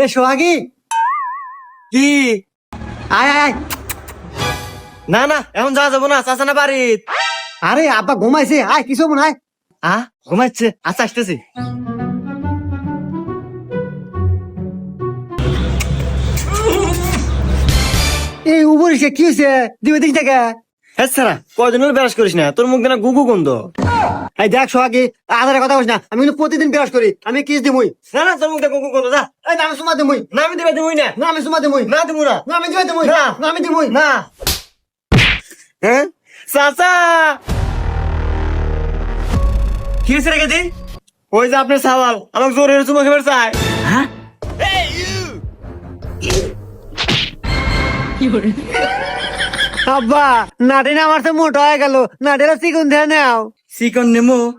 এ সোহাগী, কি? আয় আয় আয়। না না, এখন যাওয়া যাবো না, চাচা না বাড়ি। আরে আব্বা ঘুমাইছে, আয় কিছু মনে হয়। ঘুমাচ্ছে, আচ্ছা আসতেছি। এই উপরে কি হয়েছে? দিবে দিক থেকে। হ্যাঁ সারা, কয়দিন হলো ব্রাশ করিস না, তোর মুখ দেনা গুগু গন্ধ। এই দেখ সোহাগী, আধারে কথা বলিস না, আমি কিন্তু প্রতিদিন বিরাজ করি, আমি কিস দিমুই। না না, তোর মুখ দেনা গুগু গন্ধ, যা। এই না আমি সুমা দিমুই, না আমি দিবে দিবই না। না আমি সুমা দিমুই, না দিব না। না আমি দিবে দিমুই, না। না আমি দিমুই। না। হ্যাঁ চাচা, কি হয়েছে রেখে দি? ওই যে আপনার সাওয়াল আমাকে জোরে চুমা খেবার চায়। হ্যাঁ আব্বা, নাটিনা আমার তো মোটা হয়ে গেল, নাটিরা চিকুন দিয়ে নাও। চিকন নেমো